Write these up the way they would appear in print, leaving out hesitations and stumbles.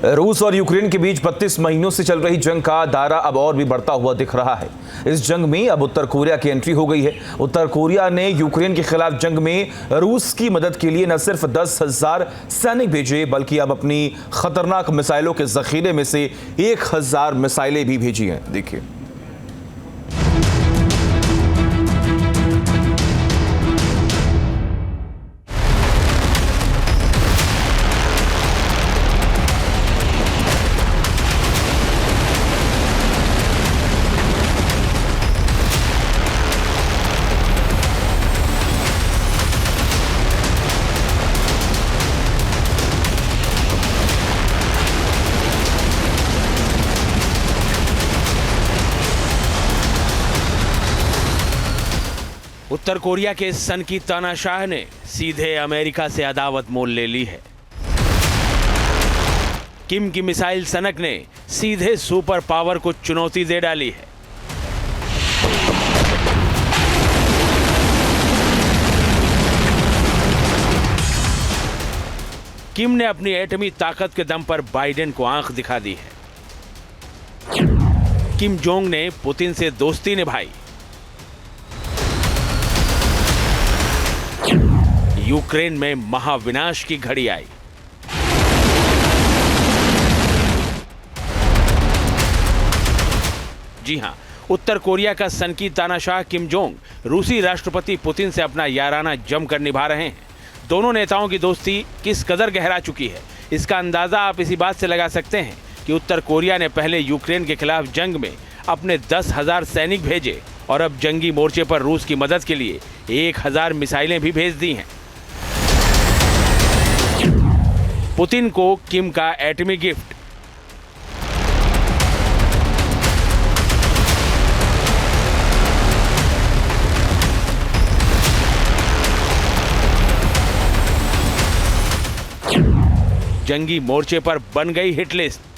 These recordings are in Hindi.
रूस और यूक्रेन के बीच 32 महीनों से चल रही जंग का दायरा अब और भी बढ़ता हुआ दिख रहा है। इस जंग में अब उत्तर कोरिया की एंट्री हो गई है। उत्तर कोरिया ने यूक्रेन के खिलाफ जंग में रूस की मदद के लिए न सिर्फ 10,000 सैनिक भेजे, बल्कि अब अपनी खतरनाक मिसाइलों के जखीरे में से 1,000 मिसाइलें भी भेजी हैं। देखिए, उत्तर कोरिया के सन की तानाशाह ने सीधे अमेरिका से अदावत मोल ले ली है। किम की मिसाइल सनक ने सीधे सुपर पावर को चुनौती दे डाली है। किम ने अपनी एटमी ताकत के दम पर बाइडेन को आंख दिखा दी है। किम जोंग ने पुतिन से दोस्ती निभाई। यूक्रेन में महाविनाश की घड़ी आई। जी हां, उत्तर कोरिया का सनकी तानाशाह किम जोंग रूसी राष्ट्रपति पुतिन से अपना याराना जमकर निभा रहे हैं। दोनों नेताओं की दोस्ती किस कदर गहरा चुकी है, इसका अंदाजा आप इसी बात से लगा सकते हैं कि उत्तर कोरिया ने पहले यूक्रेन के खिलाफ जंग में अपने 10,000 सैनिक भेजे और अब जंगी मोर्चे पर रूस की मदद के लिए 1,000 मिसाइलें भी भेज दी हैं। पुतिन को किम का एटमी गिफ्ट। जंगी मोर्चे पर बन गई हिट लिस्ट।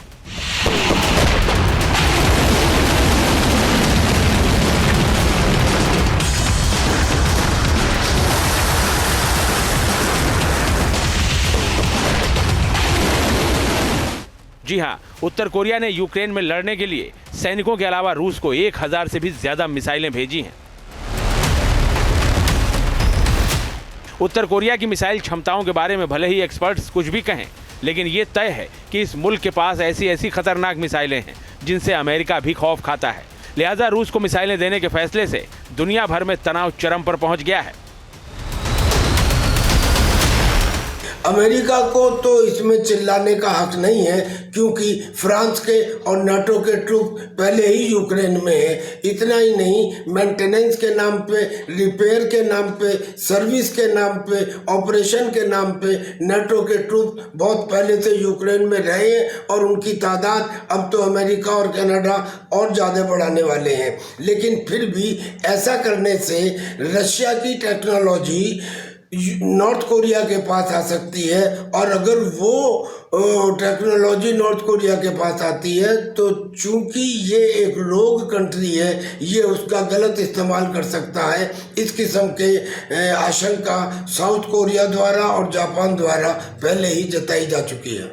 जी हां, उत्तर कोरिया ने यूक्रेन में लड़ने के लिए सैनिकों के अलावा रूस को 1,000 से भी ज्यादा मिसाइलें भेजी हैं। उत्तर कोरिया की मिसाइल क्षमताओं के बारे में भले ही एक्सपर्ट्स कुछ भी कहें, लेकिन ये तय है कि इस मुल्क के पास ऐसी खतरनाक मिसाइलें हैं जिनसे अमेरिका भी खौफ खाता है। लिहाजा रूस को मिसाइलें देने के फैसले से दुनिया भर में तनाव चरम पर पहुंच गया है। अमेरिका को तो इसमें चिल्लाने का हक नहीं है, क्योंकि फ्रांस के और नाटो के ट्रूप पहले ही यूक्रेन में है। इतना ही नहीं, मेंटेनेंस के नाम पे, रिपेयर के नाम पे, सर्विस के नाम पे, ऑपरेशन के नाम पे नाटो के ट्रूप बहुत पहले से यूक्रेन में रहे हैं और उनकी तादाद अब तो अमेरिका और कनाडा और ज़्यादा बढ़ाने वाले हैं। लेकिन फिर भी ऐसा करने से रशिया की टेक्नोलॉजी नॉर्थ कोरिया के पास आ सकती है, और अगर वो टेक्नोलॉजी नॉर्थ कोरिया के पास आती है तो चूंकि ये एक रोग कंट्री है, ये उसका गलत इस्तेमाल कर सकता है। इस किस्म के आशंका साउथ कोरिया द्वारा और जापान द्वारा पहले ही जताई जा चुकी है।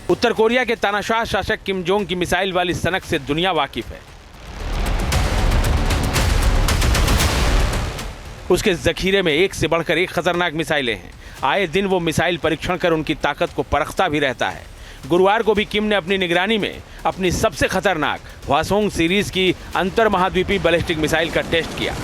उत्तर कोरिया के तानाशाह शासक किम जोंग की मिसाइल वाली सनक से दुनिया वाकिफ है। उसके जखीरे में एक से बढ़कर एक खतरनाक मिसाइलें हैं। आए दिन वो मिसाइल परीक्षण कर उनकी ताकत को परखता भी रहता है। गुरुवार को भी किम ने अपनी निगरानी में अपनी सबसे खतरनाक हवासोंग सीरीज की अंतर महाद्वीपीय बैलिस्टिक मिसाइल का टेस्ट किया।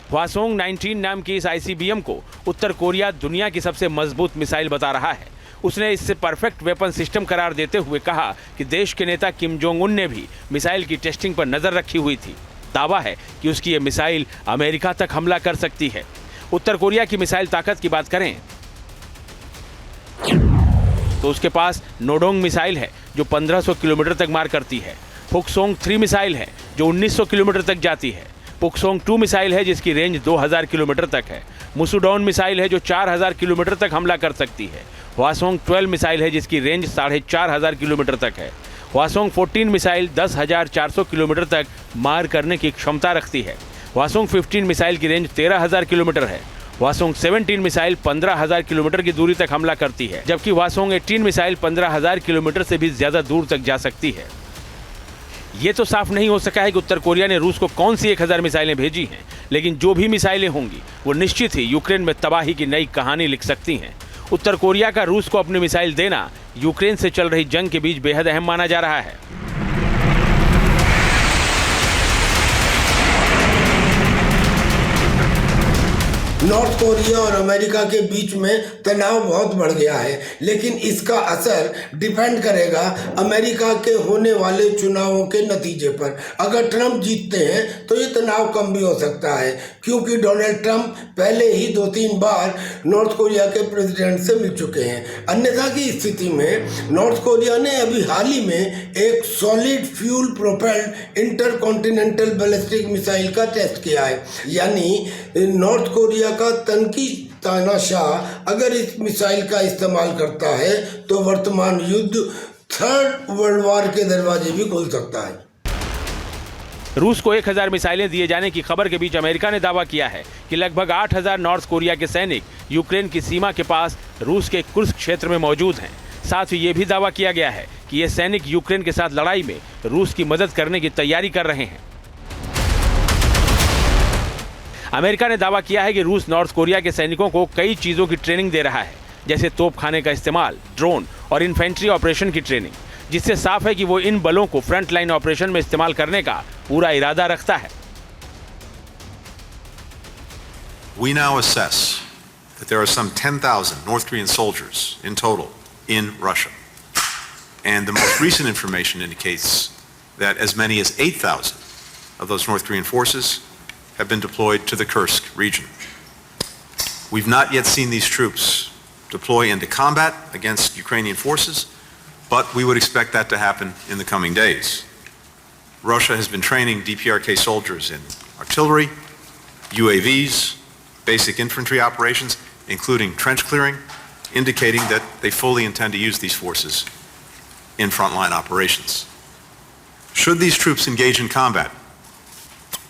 हवासोंग 19 नाम की इस आईसीबीएम को उत्तर कोरिया दुनिया की सबसे मजबूत मिसाइल बता रहा है। उसने इससे परफेक्ट वेपन सिस्टम करार देते हुए कहा कि देश के नेता किम जोंग उन ने भी मिसाइल की टेस्टिंग पर नजर रखी हुई थी। दावा है कि उसकी ये मिसाइल अमेरिका तक हमला कर सकती है। उत्तर कोरिया की मिसाइल ताकत की बात करें तो उसके पास नोडोंग मिसाइल है जो 1500 किलोमीटर तक मार करती है। पुकसोंग 3 मिसाइल है जो 1900 किलोमीटर तक जाती है। पुकसोंग 2 मिसाइल है जिसकी रेंज 2000 किलोमीटर तक है। मुसुडोन मिसाइल है जो 4000 किलोमीटर तक हमला कर सकती है। हवासोंग 12 मिसाइल है जिसकी रेंज 4500 किलोमीटर तक है। हवासोंग 14 मिसाइल 10,400 किलोमीटर तक मार करने की क्षमता रखती है। हवासोंग 15 मिसाइल की रेंज 13,000 किलोमीटर है। हवासोंग 17 मिसाइल 15,000 किलोमीटर की दूरी तक हमला करती है, जबकि हवासोंग 18 मिसाइल 15,000 किलोमीटर से भी ज्यादा दूर तक जा सकती है। ये तो साफ नहीं हो सका है कि उत्तर कोरिया ने रूस को कौन सी 1,000 मिसाइलें भेजी हैं, लेकिन जो भी मिसाइलें होंगी वो निश्चित ही यूक्रेन में तबाही की नई कहानी लिख सकती हैं। उत्तर कोरिया का रूस को अपनी मिसाइल देना यूक्रेन से चल रही जंग के बीच बेहद अहम माना जा रहा है। नॉर्थ कोरिया और अमेरिका के बीच में तनाव बहुत बढ़ गया है, लेकिन इसका असर डिपेंड करेगा अमेरिका के होने वाले चुनावों के नतीजे पर। अगर ट्रंप जीतते हैं तो ये तनाव कम भी हो सकता है, क्योंकि डोनाल्ड ट्रंप पहले ही 2-3 बार नॉर्थ कोरिया के प्रेसिडेंट से मिल चुके हैं। अन्यथा की स्थिति में नॉर्थ कोरिया ने अभी हाल ही में एक solid fuel propelled intercontinental ballistic missile का टेस्ट किया है। यानी नॉर्थ कोरिया का तनकी तानाशाह अगर इस मिसाइल का इस्तेमाल करता है तो वर्तमान युद्ध थर्ड वर्ल्ड वॉर के दरवाजे भी खोल सकता है। रूस को 1,000 मिसाइलें दिए जाने की खबर के बीच अमेरिका ने दावा किया है कि लगभग 8,000 नॉर्थ कोरिया के सैनिक यूक्रेन की सीमा के पास रूस के कुर्स्क क्षेत्र में मौजूद हैं। साथ ही ये भी दावा किया गया है कि ये सैनिक यूक्रेन के साथ लड़ाई में रूस की मदद करने की तैयारी कर रहे हैं। अमेरिका ने दावा किया है कि रूस नॉर्थ कोरिया के सैनिकों को कई चीजों की ट्रेनिंग दे रहा है, जैसे तोपखाने का इस्तेमाल, ड्रोन और इन्फेंट्री ऑपरेशन की ट्रेनिंग, जिससे साफ है कि वो इन बलों को फ्रंट लाइन ऑपरेशन में इस्तेमाल करने का पूरा इरादा रखता है। We now assess that there are some 10,000 North Korean soldiers in total in Russia. And the most recent information indicates that as many as 8,000 of those North Korean forces have been deployed to the Kursk region. We've not yet seen these troops deploy into combat against Ukrainian forces, but we would expect that to happen in the coming days. Russia has been training DPRK soldiers in artillery, UAVs, basic infantry operations, including trench clearing, indicating that they fully intend to use these forces in frontline operations. Should these troops engage in combat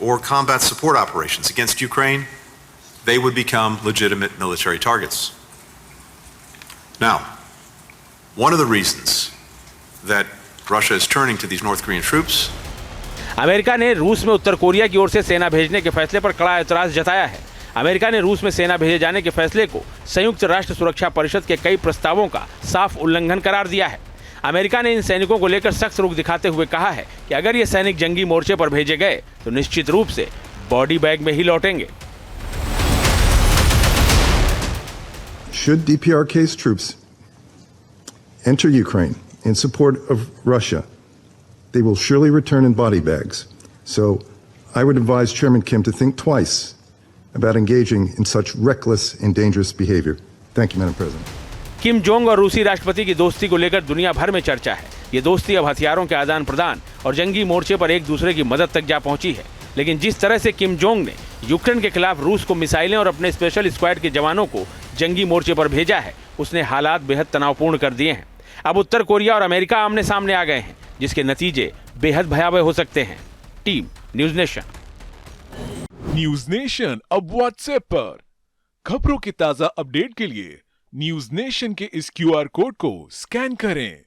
or combat support operations against Ukraine, they would become legitimate military targets. Now, one of the reasons that Russia is turning to these North Korean troops. America ने रूस में उत्तर कोरिया की ओर से सेना भेजने के फैसले पर कड़ा ऐतराज जताया है। अमेरिका ने रूस में सेना भेजे जाने के फैसले को संयुक्त राष्ट्र सुरक्षा परिषद के कई प्रस्तावों का साफ उल्लंघन करार दिया है। अमेरिका ने इन सैनिकों को लेकर सख्त रुख दिखाते हुए कहा है कि अगर ये सैनिक जंगी मोर्चे पर भेजे गए तो निश्चित रूप से बॉडी बैग में ही लौटेंगे। Should DPRK's troops enter Ukraine in support of Russia, they will surely return in body bags. So I would advise Chairman Kim to think twice about engaging in such reckless and dangerous behavior. Thank you, Madam President. Kim Jong और रूसी राष्ट्रपति की दोस्ती को लेकर दुनिया भर में चर्चा है। ये दोस्ती अब हथियारों के आदान प्रदान और जंगी मोर्चे पर एक दूसरे की मदद तक जा पहुंची है। लेकिन जिस तरह से किम जोंग ने यूक्रेन के खिलाफ रूस को मिसाइलें और अपने स्पेशल स्क्वाड के जवानों को जंगी मोर्चे पर भेजा है, उसने हालात बेहद तनावपूर्ण कर दिए हैं। अब उत्तर कोरिया और अमेरिका आमने सामने आ गए हैं, जिसके नतीजे बेहद भयावह हो सकते हैं। Team news nation. News nation अब व्हाट्सएप पर खबरों की ताजा अपडेट के लिए न्यूज नेशन के इस QR कोड को स्कैन करें।